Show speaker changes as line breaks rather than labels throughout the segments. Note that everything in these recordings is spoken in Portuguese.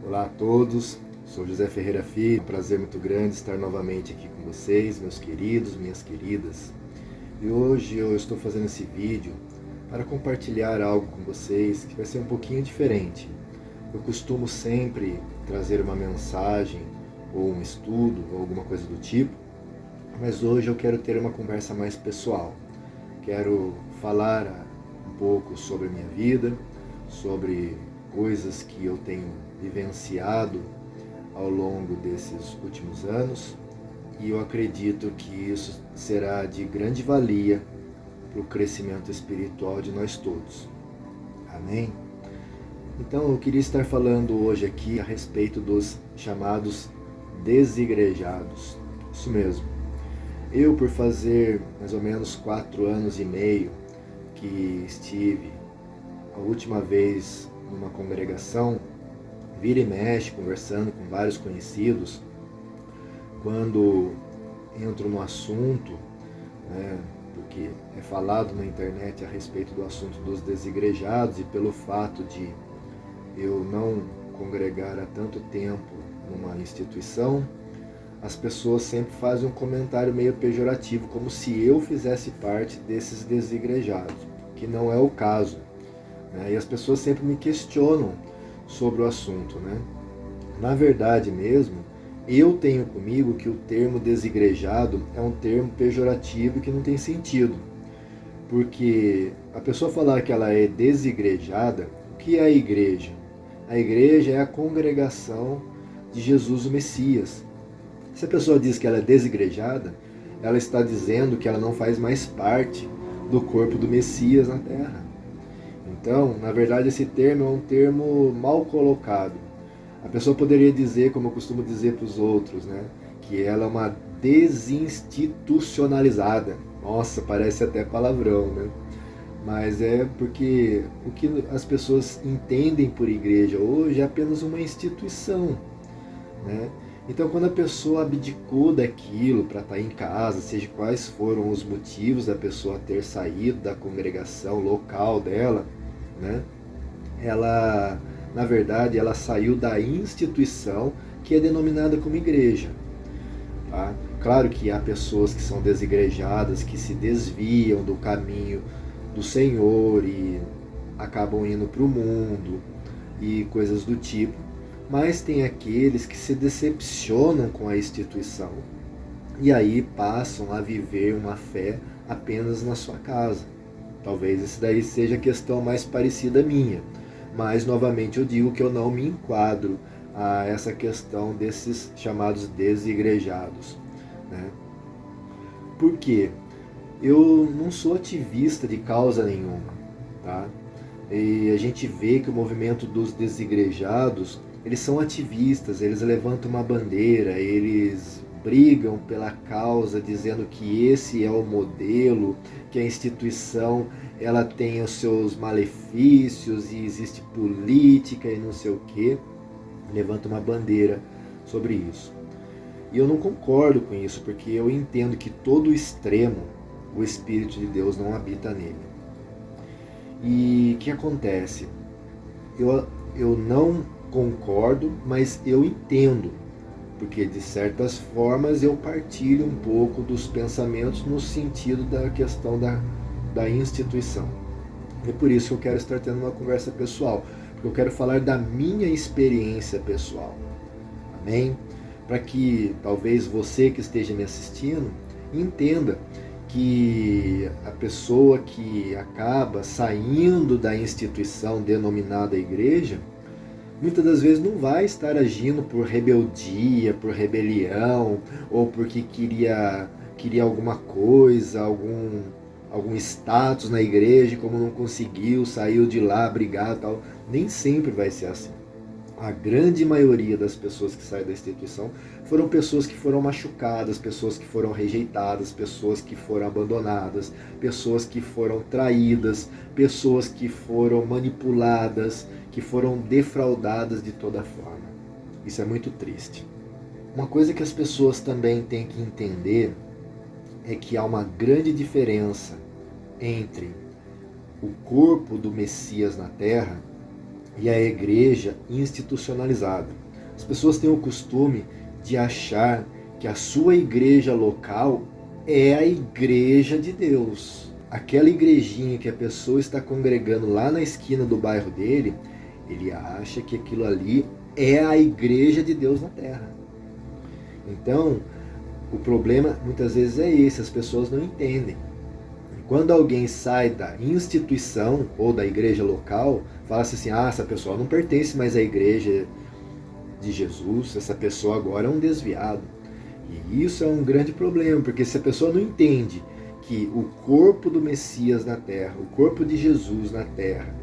Olá a todos, sou José Ferreira Filho, é um prazer muito grande estar novamente aqui com vocês, meus queridos, minhas queridas. E hoje eu estou fazendo esse vídeo para compartilhar algo com vocês que vai ser um pouquinho diferente. Eu costumo sempre trazer uma mensagem, ou um estudo, ou alguma coisa do tipo, mas hoje eu quero ter uma conversa mais pessoal. Quero falar um pouco sobre a minha vida, sobre coisas que eu tenho vivenciado ao longo desses últimos anos, e eu acredito que isso será de grande valia para o crescimento espiritual de nós todos. Amém? Então eu queria estar falando hoje aqui a respeito dos chamados desigrejados. Isso mesmo. Eu, por fazer mais ou menos 4 anos e meio que estive a última vez numa congregação, vira e mexe, conversando com vários conhecidos, quando entro no assunto, porque é falado na internet a respeito do assunto dos desigrejados, e pelo fato de eu não congregar há tanto tempo numa instituição, as pessoas sempre fazem um comentário meio pejorativo, como se eu fizesse parte desses desigrejados, que não é o caso. E as pessoas sempre me questionam sobre o assunto. Na verdade mesmo, eu tenho comigo que o termo desigrejado é um termo pejorativo que não tem sentido. Porque a pessoa falar que ela é desigrejada, o que é a igreja? A igreja é a congregação de Jesus o Messias. Se a pessoa diz que ela é desigrejada, ela está dizendo que ela não faz mais parte do corpo do Messias na Terra. Então, na verdade, esse termo é um termo mal colocado. A pessoa poderia dizer, como eu costumo dizer para os outros, que ela é uma desinstitucionalizada. Nossa, parece até palavrão, Mas é porque o que as pessoas entendem por igreja hoje é apenas uma instituição, Então, quando a pessoa abdicou daquilo para estar em casa, seja quais foram os motivos da pessoa ter saído da congregação local dela, ela, na verdade, ela saiu da instituição que é denominada como igreja. Tá? Claro que há pessoas que são desigrejadas, que se desviam do caminho do Senhor e acabam indo para o mundo e coisas do tipo, mas tem aqueles que se decepcionam com a instituição e aí passam a viver uma fé apenas na sua casa. Talvez esse daí seja a questão mais parecida minha, mas novamente eu digo que eu não me enquadro a essa questão desses chamados desigrejados. Por quê? Eu não sou ativista de causa nenhuma, tá? E a gente vê que o movimento dos desigrejados, eles são ativistas, eles levantam uma bandeira, eles brigam pela causa, dizendo que esse é o modelo, que a instituição ela tem os seus malefícios e existe política e não sei o que. Levanta uma bandeira sobre isso. E eu não concordo com isso, porque eu entendo que todo extremo, o Espírito de Deus não habita nele. E o que acontece? Eu não concordo, mas eu entendo, porque de certas formas eu partilho um pouco dos pensamentos no sentido da questão da instituição. É por isso que eu quero estar tendo uma conversa pessoal, porque eu quero falar da minha experiência pessoal. Amém? Para que talvez você que esteja me assistindo entenda que a pessoa que acaba saindo da instituição denominada igreja, muitas das vezes não vai estar agindo por rebeldia, por rebelião, ou porque queria alguma coisa, algum status na igreja, como não conseguiu, saiu de lá, brigado e tal. Nem sempre vai ser assim. A grande maioria das pessoas que saem da instituição foram pessoas que foram machucadas, pessoas que foram rejeitadas, pessoas que foram abandonadas, pessoas que foram traídas, pessoas que foram manipuladas, que foram defraudadas de toda forma. Isso é muito triste. Uma coisa que as pessoas também têm que entender é que há uma grande diferença entre o corpo do Messias na Terra e a igreja institucionalizada. As pessoas têm o costume de achar que a sua igreja local é a igreja de Deus. Aquela igrejinha que a pessoa está congregando lá na esquina do bairro dele, ele acha que aquilo ali é a igreja de Deus na terra. Então, o problema muitas vezes é esse, as pessoas não entendem. Quando alguém sai da instituição ou da igreja local, fala assim, essa pessoa não pertence mais à igreja de Jesus, essa pessoa agora é um desviado. E isso é um grande problema, porque se a pessoa não entende que o corpo do Messias na terra, o corpo de Jesus na terra,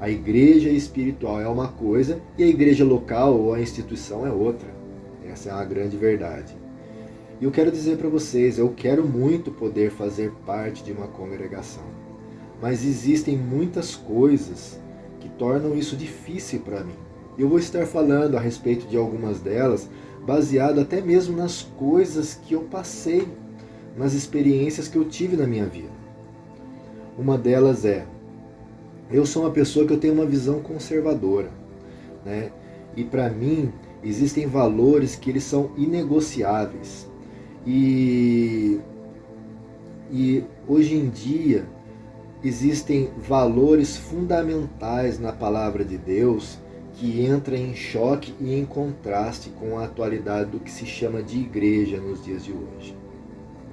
a igreja espiritual é uma coisa e a igreja local ou a instituição é outra. Essa é uma grande verdade. E eu quero dizer para vocês, eu quero muito poder fazer parte de uma congregação, mas existem muitas coisas que tornam isso difícil para mim. Eu vou estar falando a respeito de algumas delas, baseado até mesmo nas coisas que eu passei, nas experiências que eu tive na minha vida. Uma delas é, eu sou uma pessoa que eu tenho uma visão conservadora, né? E para mim existem valores que eles são inegociáveis. E hoje em dia existem valores fundamentais na palavra de Deus que entram em choque e em contraste com a atualidade do que se chama de igreja nos dias de hoje.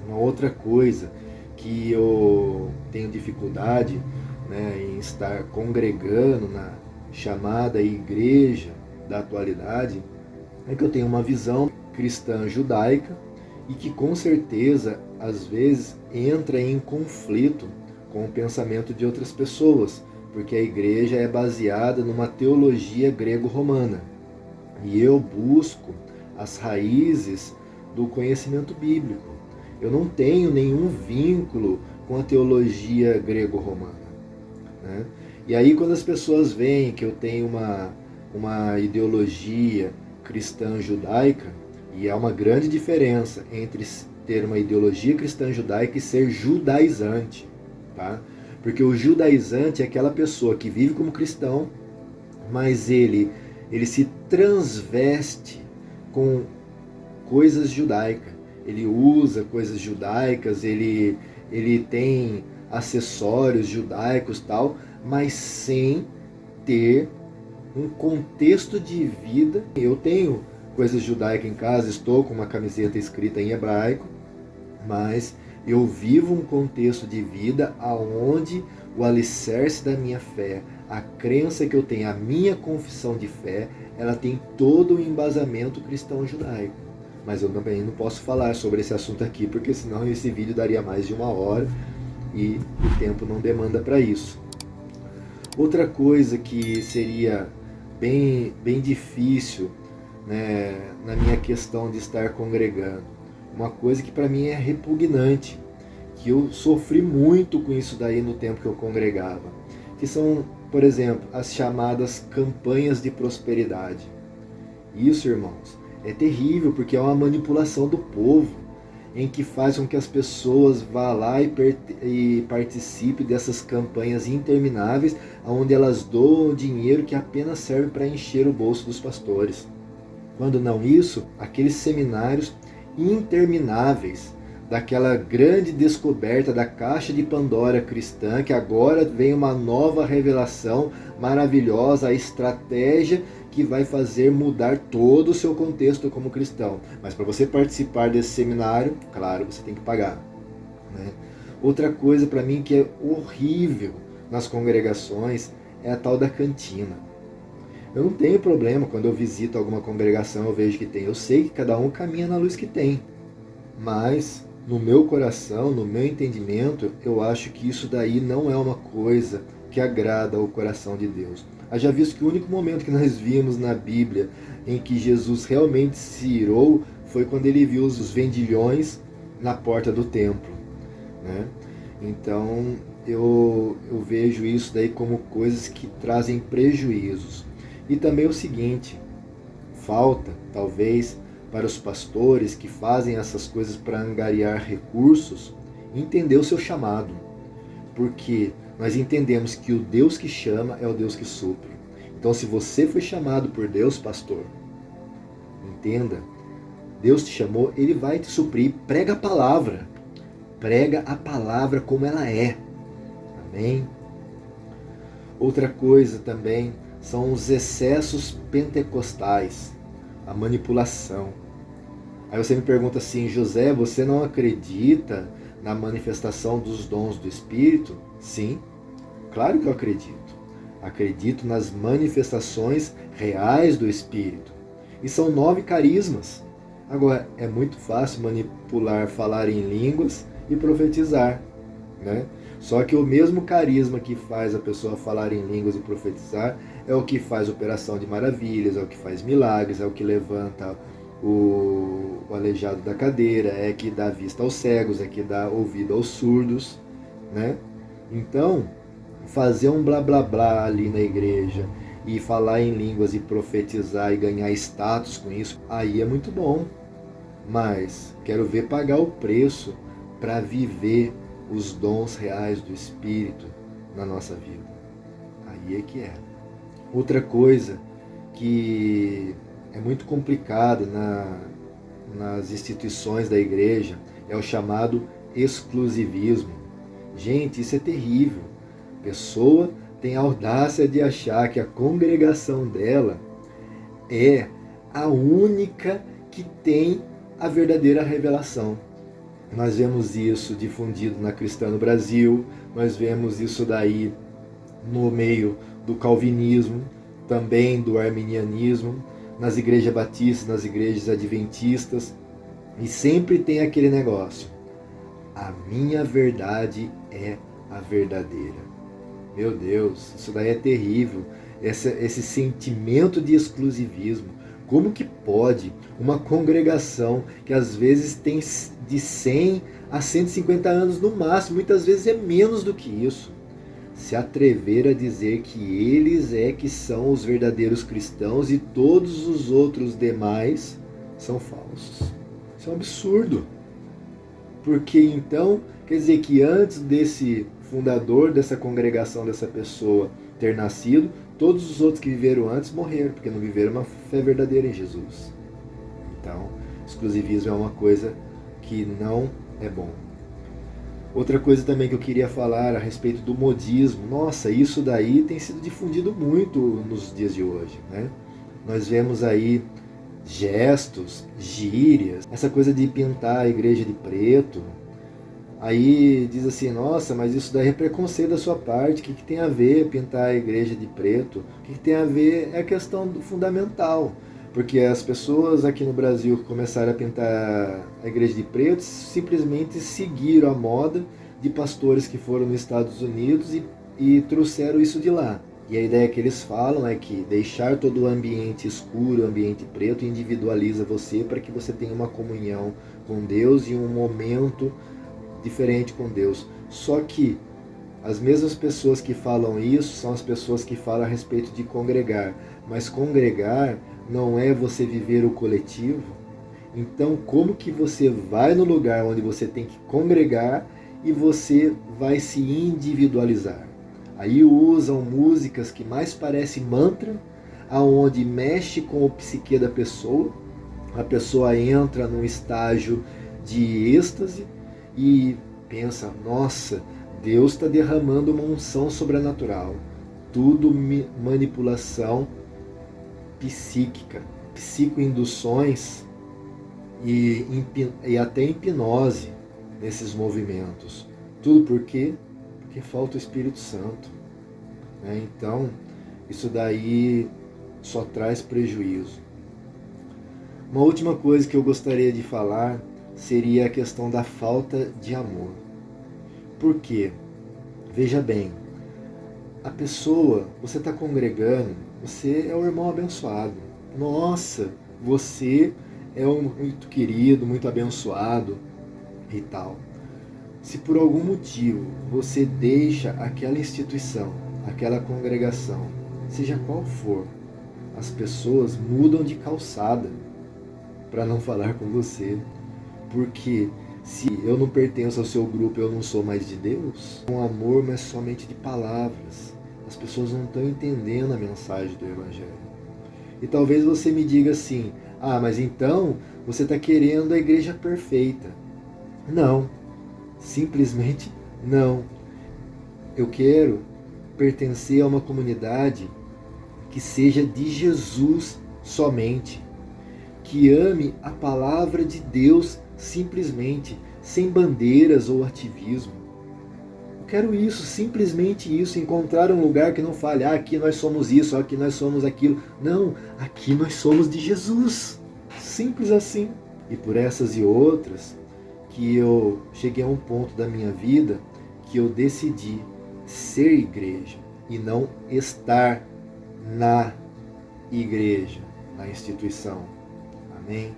Uma outra coisa que eu tenho dificuldade, né, em estar congregando na chamada igreja da atualidade é que eu tenho uma visão cristã judaica e que com certeza às vezes entra em conflito com o pensamento de outras pessoas, porque a igreja é baseada numa teologia grego-romana e eu busco as raízes do conhecimento bíblico. Eu não tenho nenhum vínculo com a teologia grego-romana, né? E aí quando as pessoas veem que eu tenho uma ideologia cristã judaica, e há uma grande diferença entre ter uma ideologia cristã judaica e ser judaizante, tá? Porque o judaizante é aquela pessoa que vive como cristão, mas ele se transveste com coisas judaicas. Ele usa coisas judaicas, ele tem acessórios judaicos tal, mas sem ter um contexto de vida. Eu tenho coisas judaicas em casa, estou com uma camiseta escrita em hebraico, mas eu vivo um contexto de vida aonde o alicerce da minha fé, a crença que eu tenho, a minha confissão de fé, ela tem todo o embasamento cristão judaico. Mas eu também não posso falar sobre esse assunto aqui, porque senão esse vídeo daria mais de 1 hora e o tempo não demanda para isso. Outra coisa que seria bem difícil, né, na minha questão de estar congregando, uma coisa que para mim é repugnante, que eu sofri muito com isso daí no tempo que eu congregava, que são, por exemplo, as chamadas campanhas de prosperidade. Isso, irmãos, é terrível, porque é uma manipulação do povo, em que faz com que as pessoas vá lá e participem dessas campanhas intermináveis, onde elas doam dinheiro que apenas serve para encher o bolso dos pastores. Quando não isso, aqueles seminários intermináveis, daquela grande descoberta da caixa de Pandora cristã, que agora vem uma nova revelação maravilhosa, a estratégia que vai fazer mudar todo o seu contexto como cristão. Mas para você participar desse seminário, claro, você tem que pagar, né? Outra coisa para mim que é horrível nas congregações é a tal da cantina. Eu não tenho problema quando eu visito alguma congregação, eu vejo que tem. Eu sei que cada um caminha na luz que tem. Mas no meu coração, no meu entendimento, eu acho que isso daí não é uma coisa que agrada ao coração de Deus. Haja visto que o único momento que nós vimos na Bíblia em que Jesus realmente se irou foi quando ele viu os vendilhões na porta do templo, né? Então eu vejo isso daí como coisas que trazem prejuízos. E também o seguinte, falta talvez para os pastores que fazem essas coisas para angariar recursos, entender o seu chamado. Porque nós entendemos que o Deus que chama é o Deus que supre. Então, se você foi chamado por Deus, pastor, entenda, Deus te chamou, Ele vai te suprir. Prega a palavra. Prega a palavra como ela é. Amém? Outra coisa também são os excessos pentecostais, a manipulação. Aí você me pergunta assim, José, você não acredita na manifestação dos dons do Espírito? Sim, claro que eu acredito. Acredito nas manifestações reais do Espírito. E são 9 carismas. Agora, é muito fácil manipular, falar em línguas e profetizar, né? Só que o mesmo carisma que faz a pessoa falar em línguas e profetizar é o que faz operação de maravilhas, é o que faz milagres, é o que levanta o aleijado da cadeira, é que dá vista aos cegos, é que dá ouvido aos surdos, né? Então, fazer um blá blá blá ali na igreja e falar em línguas e profetizar e ganhar status com isso, aí é muito bom. Mas quero ver pagar o preço para viver os dons reais do Espírito na nossa vida. Aí é que é. Outra coisa que é muito complicado nas instituições da igreja é o chamado exclusivismo. Gente, isso é terrível. A pessoa tem a audácia de achar que a congregação dela é a única que tem a verdadeira revelação. Nós vemos isso difundido na Cristã no Brasil, nós vemos isso daí no meio do calvinismo, também do arminianismo, nas igrejas batistas, nas igrejas adventistas, e sempre tem aquele negócio, a minha verdade é a verdadeira. Meu Deus, isso daí é terrível, esse sentimento de exclusivismo. Como que pode uma congregação que às vezes tem de 100 a 150 anos no máximo, muitas vezes é menos do que isso, se atrever a dizer que eles é que são os verdadeiros cristãos e todos os outros demais são falsos? Isso é um absurdo. Porque então, quer dizer que antes desse fundador dessa congregação, dessa pessoa ter nascido, todos os outros que viveram antes morreram, porque não viveram uma fé verdadeira em Jesus. Então, exclusivismo é uma coisa que não é bom. Outra coisa também que eu queria falar a respeito do modismo. Nossa, isso daí tem sido difundido muito nos dias de hoje, né? Nós vemos aí gestos, gírias, essa coisa de pintar a igreja de preto. Aí diz assim, nossa, mas isso daí é preconceito da sua parte, o que tem a ver pintar a igreja de preto? O que tem a ver é a questão do fundamental, porque as pessoas aqui no Brasil que começaram a pintar a igreja de preto simplesmente seguiram a moda de pastores que foram nos Estados Unidos e trouxeram isso de lá. E a ideia que eles falam é que deixar todo o ambiente escuro, o ambiente preto, individualiza você para que você tenha uma comunhão com Deus e um momento diferente com Deus. Só que as mesmas pessoas que falam isso são as pessoas que falam a respeito de congregar. Mas congregar não é você viver o coletivo. Então, como que você vai no lugar onde você tem que congregar e você vai se individualizar? Aí usam músicas que mais parecem mantra, aonde mexe com o psique da pessoa. A pessoa entra num estágio de êxtase e pensa, nossa, Deus está derramando uma unção sobrenatural. Tudo manipulação psíquica, psicoinduções e até hipnose nesses movimentos. Tudo por quê? Porque falta o Espírito Santo. Né? Então, isso daí só traz prejuízo. Uma última coisa que eu gostaria de falar seria a questão da falta de amor. Por quê? Veja bem, a pessoa, você está congregando, você é um irmão abençoado. Nossa, você é muito querido, muito abençoado e tal. Se por algum motivo você deixa aquela instituição, aquela congregação, seja qual for, as pessoas mudam de calçada para não falar com você. Porque se eu não pertenço ao seu grupo, eu não sou mais de Deus. Um amor, mas somente de palavras. as pessoas não estão entendendo a mensagem do Evangelho. E talvez você me diga assim, mas então você está querendo a igreja perfeita. Não, simplesmente não. Eu quero pertencer a uma comunidade que seja de Jesus somente, que ame a palavra de Deus simplesmente, sem bandeiras ou ativismo. Eu quero isso, simplesmente isso, encontrar um lugar que não fale, aqui nós somos isso, aqui nós somos aquilo. Não, aqui nós somos de Jesus. Simples assim. E por essas e outras, que eu cheguei a um ponto da minha vida que eu decidi ser igreja e não estar na igreja, na instituição. Amém?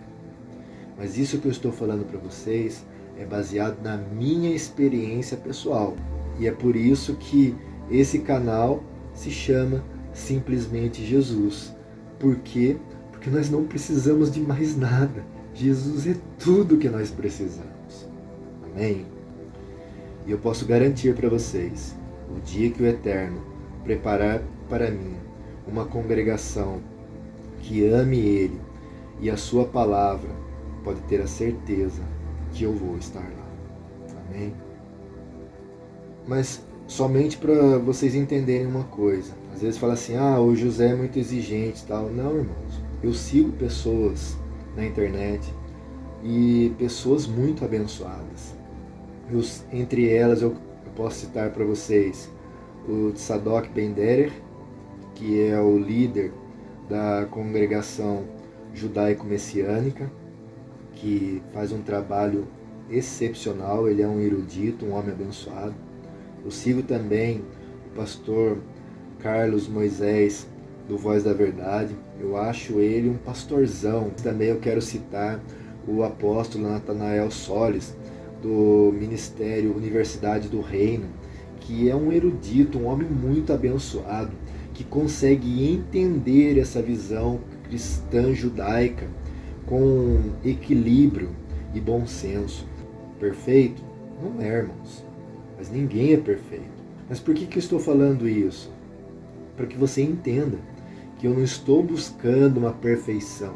Mas isso que eu estou falando para vocês é baseado na minha experiência pessoal. E é por isso que esse canal se chama Simplesmente Jesus. Por quê? Porque nós não precisamos de mais nada. Jesus é tudo que nós precisamos. Amém? E eu posso garantir para vocês, o dia que o Eterno preparar para mim uma congregação que ame Ele e a sua palavra, pode ter a certeza que eu vou estar lá. Amém? Mas somente para vocês entenderem uma coisa. Às vezes fala assim, o José é muito exigente e tal. Não, irmãos. Eu sigo pessoas na internet e pessoas muito abençoadas. Entre elas eu posso citar para vocês o Tzadok Ben-Derer, que é o líder da congregação judaico-messiânica, que faz um trabalho excepcional. Ele é um erudito, um homem abençoado. Eu sigo também o pastor Carlos Moisés, do Voz da Verdade. Eu acho ele um pastorzão. Também eu quero citar o apóstolo Natanael Solis, do Ministério Universidade do Reino, que é um erudito, um homem muito abençoado, que consegue entender essa visão cristã judaica com equilíbrio e bom senso. Perfeito? Não é, irmãos. Mas ninguém é perfeito. Mas por que eu estou falando isso? Para que você entenda que eu não estou buscando uma perfeição,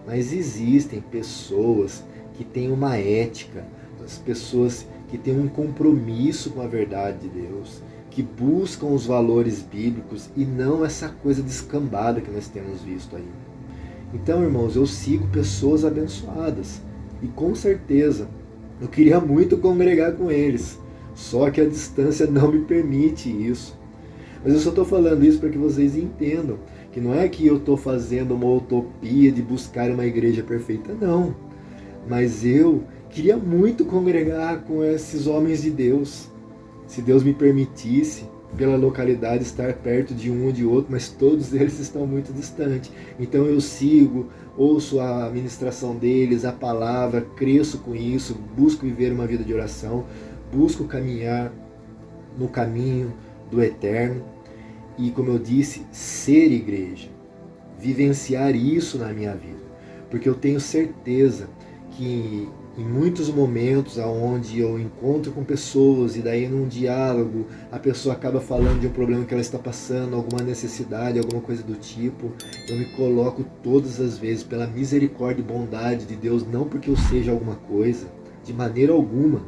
mas existem pessoas que têm uma ética, as pessoas que têm um compromisso com a verdade de Deus, que buscam os valores bíblicos e não essa coisa descambada que nós temos visto aí. Então, irmãos, eu sigo pessoas abençoadas e com certeza eu queria muito congregar com eles, só que a distância não me permite isso. Mas eu só estou falando isso para que vocês entendam que não é que eu estou fazendo uma utopia de buscar uma igreja perfeita, não. Mas eu queria muito congregar com esses homens de Deus. Se Deus me permitisse, pela localidade, estar perto de um ou de outro, mas todos eles estão muito distantes. Então eu sigo, ouço a ministração deles, a palavra, cresço com isso, busco viver uma vida de oração, busco caminhar no caminho do Eterno e, como eu disse, ser igreja, vivenciar isso na minha vida, porque eu tenho certeza que em muitos momentos onde eu encontro com pessoas e daí num diálogo a pessoa acaba falando de um problema que ela está passando, alguma necessidade, alguma coisa do tipo, eu me coloco todas as vezes pela misericórdia e bondade de Deus, não porque eu seja alguma coisa, de maneira alguma,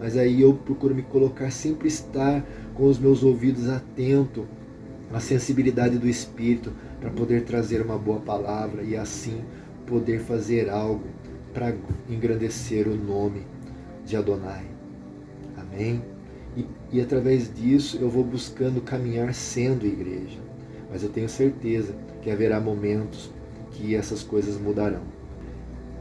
mas aí eu procuro me colocar, sempre estar com os meus ouvidos atentos à sensibilidade do Espírito para poder trazer uma boa palavra e assim poder fazer algo para engrandecer o nome de Adonai. Amém? E através disso eu vou buscando caminhar sendo igreja. Mas eu tenho certeza que haverá momentos que essas coisas mudarão.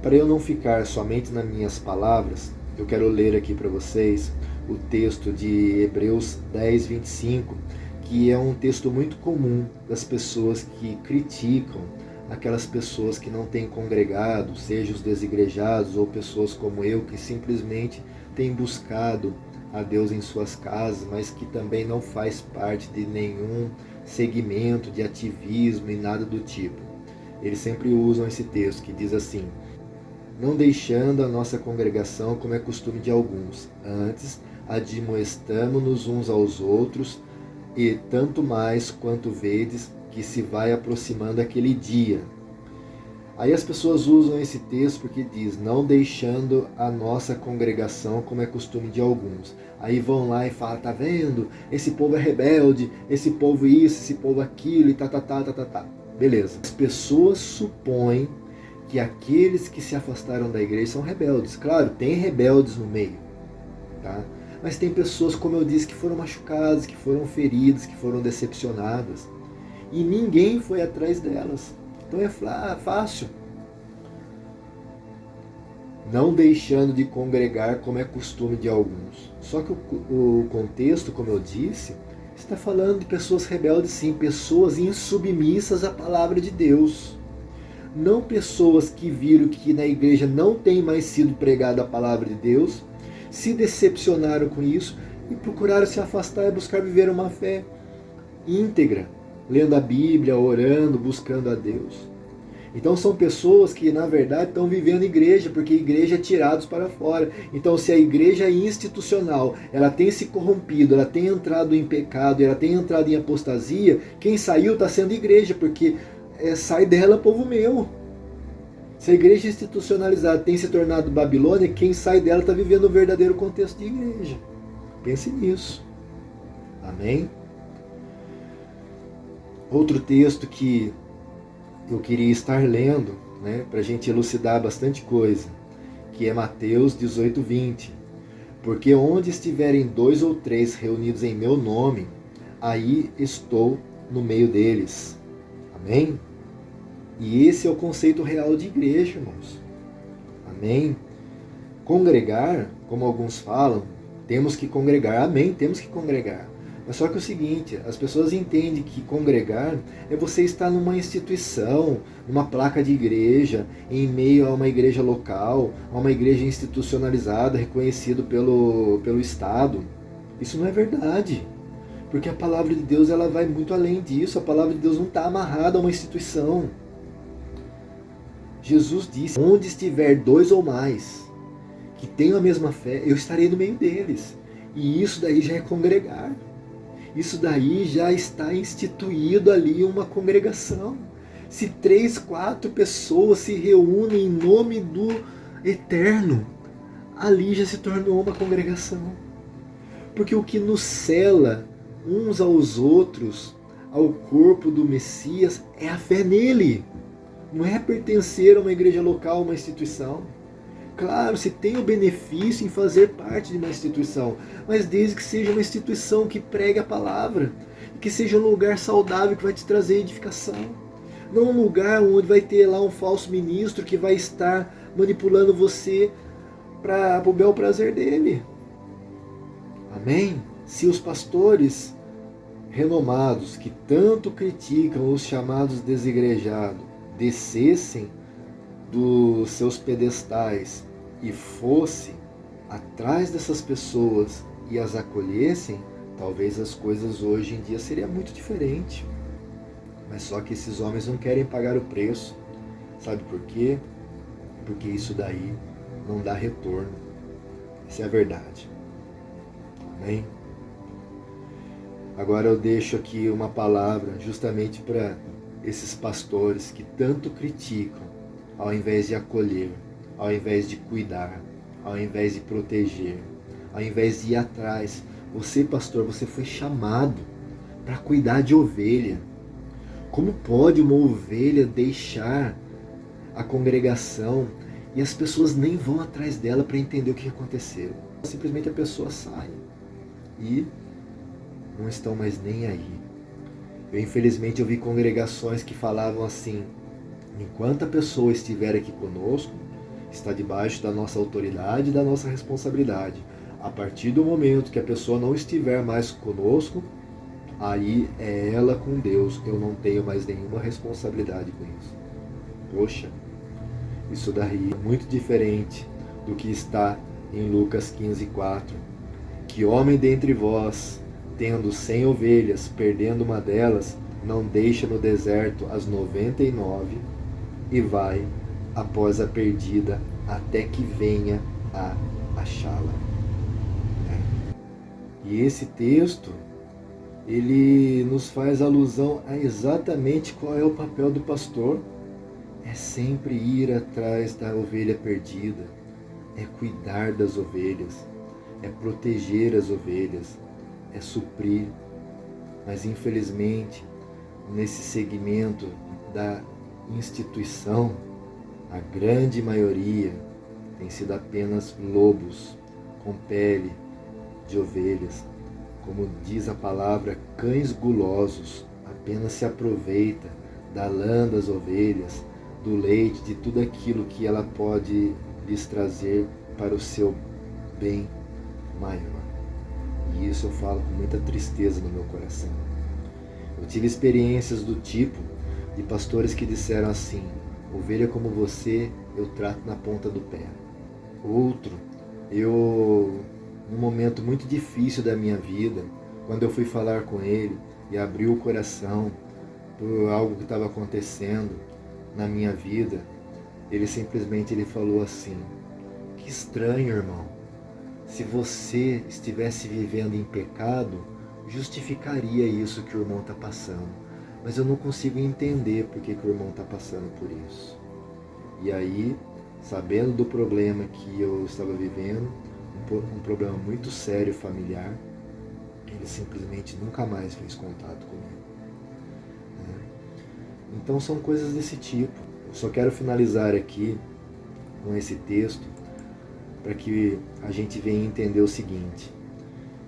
Para eu não ficar somente nas minhas palavras, eu quero ler aqui para vocês o texto de Hebreus 10, 25, que é um texto muito comum das pessoas que criticam aquelas pessoas que não têm congregado, seja os desigrejados ou pessoas como eu, que simplesmente têm buscado a Deus em suas casas, mas que também não faz parte de nenhum segmento de ativismo e nada do tipo. Eles sempre usam esse texto que diz assim: não deixando a nossa congregação como é costume de alguns, antes admoestamo-nos uns aos outros, e tanto mais quanto vedes que se vai aproximando aquele dia. Aí as pessoas usam esse texto porque diz, não deixando a nossa congregação como é costume de alguns. Aí vão lá e falam, tá vendo? Esse povo é rebelde, esse povo isso, esse povo aquilo, e tá. Beleza. As pessoas supõem que aqueles que se afastaram da igreja são rebeldes. Claro, tem rebeldes no meio, tá? Mas tem pessoas, como eu disse, que foram machucadas, que foram feridas, que foram decepcionadas. E ninguém foi atrás delas. Então é fácil. Não deixando de congregar como é costume de alguns. Só que o contexto, como eu disse, está falando de pessoas rebeldes sim, pessoas insubmissas à palavra de Deus. Não pessoas que viram que na igreja não tem mais sido pregada a palavra de Deus, se decepcionaram com isso e procuraram se afastar e buscar viver uma fé íntegra, lendo a Bíblia, orando, buscando a Deus. Então são pessoas que na verdade estão vivendo igreja, porque a igreja é tirados para fora. Então se a igreja é institucional, ela tem se corrompido, ela tem entrado em pecado, ela tem entrado em apostasia, quem saiu está sendo igreja, porque sai dela povo meu. Se a igreja institucionalizada tem se tornado Babilônia, quem sai dela está vivendo o verdadeiro contexto de igreja. Pense nisso. Amém? Outro texto que eu queria estar lendo, para a gente elucidar bastante coisa, que é Mateus 18:20. Porque onde estiverem 2 ou 3 reunidos em meu nome, aí estou no meio deles. Amém? E esse é o conceito real de igreja, irmãos. Amém? Congregar, como alguns falam, temos que congregar. Amém, temos que congregar. Mas só que é o seguinte, as pessoas entendem que congregar é você estar numa instituição, numa placa de igreja, em meio a uma igreja local, a uma igreja institucionalizada, reconhecido pelo Estado. Isso não é verdade. Porque a palavra de Deus ela vai muito além disso. A palavra de Deus não está amarrada a uma instituição. Jesus disse, onde estiver 2 ou mais que tenham a mesma fé, eu estarei no meio deles. E isso daí já é congregar. Isso daí já está instituído ali uma congregação. Se 3, 4 pessoas se reúnem em nome do Eterno, ali já se tornou uma congregação. Porque o que nos cela uns aos outros, ao corpo do Messias, é a fé nele. Não é pertencer a uma igreja local, uma instituição. Claro, se tem o benefício em fazer parte de uma instituição, mas desde que seja uma instituição que pregue a palavra, que seja um lugar saudável que vai te trazer edificação. Não um lugar onde vai ter lá um falso ministro que vai estar manipulando você para o bel prazer dele. Amém? Se os pastores renomados que tanto criticam os chamados desigrejados descessem dos seus pedestais e fosse atrás dessas pessoas e as acolhessem, talvez as coisas hoje em dia seriam muito diferentes. Mas só que esses homens não querem pagar o preço. Sabe por quê? Porque isso daí não dá retorno. Essa é a verdade. Amém? Agora eu deixo aqui uma palavra justamente para esses pastores que tanto criticam, ao invés de acolher, ao invés de cuidar, ao invés de proteger, ao invés de ir atrás. Você, pastor, você foi chamado para cuidar de ovelha. Como pode uma ovelha deixar a congregação e as pessoas nem vão atrás dela para entender o que aconteceu? Simplesmente a pessoa sai e não estão mais nem aí. Infelizmente eu vi congregações que falavam assim, enquanto a pessoa estiver aqui conosco, está debaixo da nossa autoridade e da nossa responsabilidade. A partir do momento que a pessoa não estiver mais conosco, aí é ela com Deus, eu não tenho mais nenhuma responsabilidade com isso. Poxa, isso daí é muito diferente do que está em Lucas 15:4. Que homem dentre vós, tendo 100 ovelhas, perdendo uma delas, não deixa no deserto as 99 e vai após a perdida até que venha a achá-la. E esse texto ele nos faz alusão a exatamente qual é o papel do pastor. É sempre ir atrás da ovelha perdida, é cuidar das ovelhas, é proteger as ovelhas, é suprir. Mas infelizmente, nesse segmento da instituição, a grande maioria tem sido apenas lobos com pele de ovelhas. Como diz a palavra, cães gulosos, apenas se aproveita da lã das ovelhas, do leite, de tudo aquilo que ela pode lhes trazer para o seu bem maior. E isso eu falo com muita tristeza no meu coração. Eu tive experiências do tipo de pastores que disseram assim: ovelha como você eu trato na ponta do pé. Outro, num momento muito difícil da minha vida, quando eu fui falar com ele e abriu o coração por algo que estava acontecendo na minha vida, ele simplesmente falou assim: que estranho, irmão, se você estivesse vivendo em pecado, justificaria isso que o irmão está passando, mas eu não consigo entender por que o irmão está passando por isso. E aí, sabendo do problema que eu estava vivendo, um problema muito sério familiar, ele simplesmente nunca mais fez contato comigo. Então são coisas desse tipo. Eu só quero finalizar aqui com esse texto para que a gente venha entender o seguinte: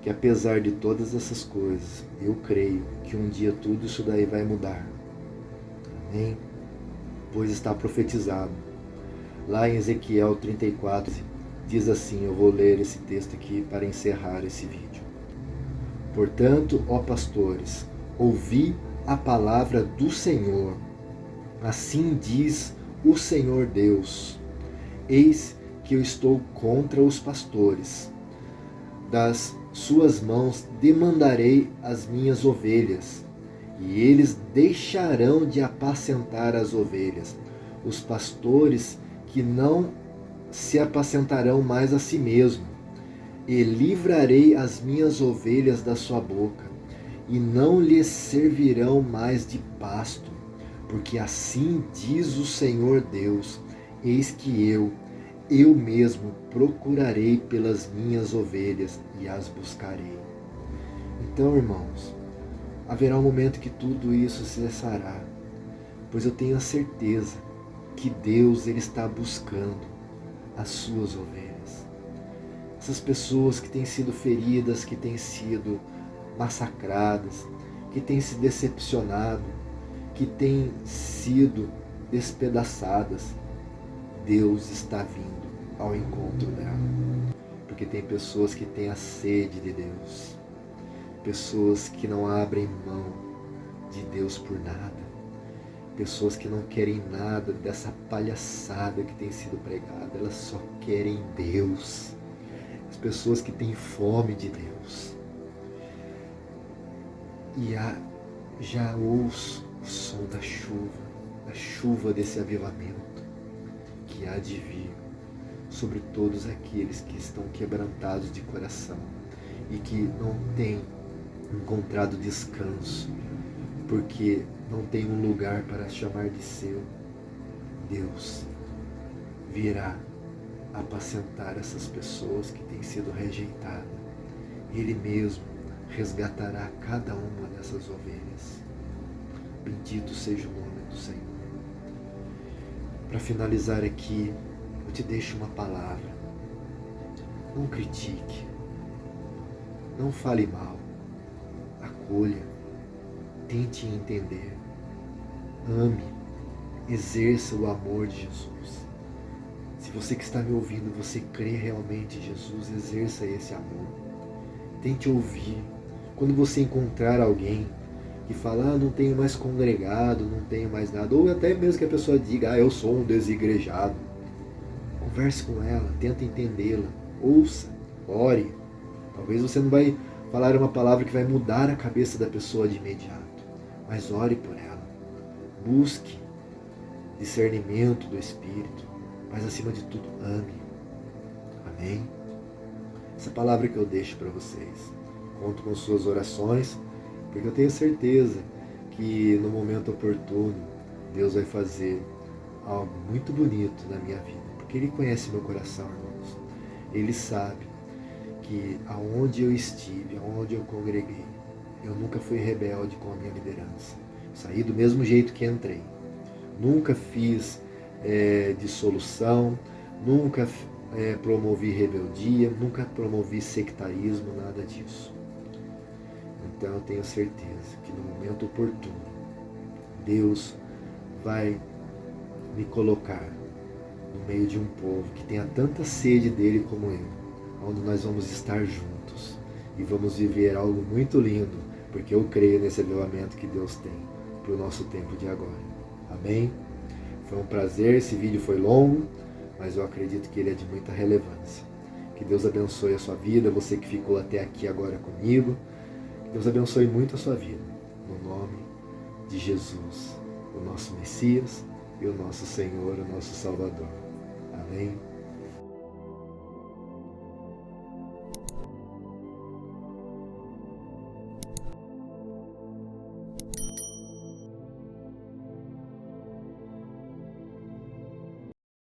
que apesar de todas essas coisas, eu creio que um dia tudo isso daí vai mudar. Amém? Pois está profetizado. Lá em Ezequiel 34, diz assim, eu vou ler esse texto aqui para encerrar esse vídeo. Portanto, ó pastores, ouvi a palavra do Senhor. Assim diz o Senhor Deus: eis que eu estou contra os pastores. Das suas mãos demandarei as minhas ovelhas, e eles deixarão de apacentar as ovelhas. Os pastores que não se apacentarão mais a si mesmo, e livrarei as minhas ovelhas da sua boca, e não lhes servirão mais de pasto, porque assim diz o Senhor Deus: eis que eu mesmo procurarei pelas minhas ovelhas e as buscarei. Então, irmãos, haverá um momento que tudo isso cessará, pois eu tenho a certeza que Deus ele está buscando as suas ovelhas. Essas pessoas que têm sido feridas, que têm sido massacradas, que têm se decepcionado, que têm sido despedaçadas, Deus está vindo ao encontro dela. Porque tem pessoas que têm a sede de Deus, pessoas que não abrem mão de Deus por nada, pessoas que não querem nada dessa palhaçada que tem sido pregada, elas só querem Deus. As pessoas que têm fome de Deus. E já ouço o som da chuva desse avivamento que há de vir sobre todos aqueles que estão quebrantados de coração e que não têm encontrado descanso, porque não tem um lugar para chamar de seu. Deus virá apacentar essas pessoas que têm sido rejeitadas. Ele mesmo resgatará cada uma dessas ovelhas. Bendito seja o nome do Senhor. Para finalizar aqui, eu te deixo uma palavra. Não critique, não fale mal, acolha, tente entender, ame, exerça o amor de Jesus. Se você que está me ouvindo, você crê realmente em Jesus, exerça esse amor. Tente ouvir. Quando você encontrar alguém que fala, não tenho mais congregado, não tenho mais nada, ou até mesmo que a pessoa diga, eu sou um desigrejado, converse com ela, tenta entendê-la, ouça, ore. Talvez você não vai falar uma palavra que vai mudar a cabeça da pessoa de imediato, mas ore por ela, busque discernimento do Espírito, mas acima de tudo, ame. Amém? Essa palavra que eu deixo para vocês. Conto com suas orações, porque eu tenho certeza que no momento oportuno Deus vai fazer algo muito bonito na minha vida, porque Ele conhece meu coração, irmãos. Ele sabe que aonde eu estive, aonde eu congreguei, eu nunca fui rebelde com a minha liderança. Saí do mesmo jeito que entrei. Nunca fiz dissolução, nunca promovi rebeldia, nunca promovi sectarismo, nada disso. Então eu tenho certeza que no momento oportuno, Deus vai me colocar no meio de um povo que tenha tanta sede dele como eu, onde nós vamos estar juntos e vamos viver algo muito lindo, porque eu creio nesse avivamento que Deus tem para o nosso tempo de agora. Amém? Foi um prazer, esse vídeo foi longo, mas eu acredito que ele é de muita relevância. Que Deus abençoe a sua vida, você que ficou até aqui agora comigo. Que Deus abençoe muito a sua vida, no nome de Jesus, o nosso Messias e o nosso Senhor, o nosso Salvador. Amém?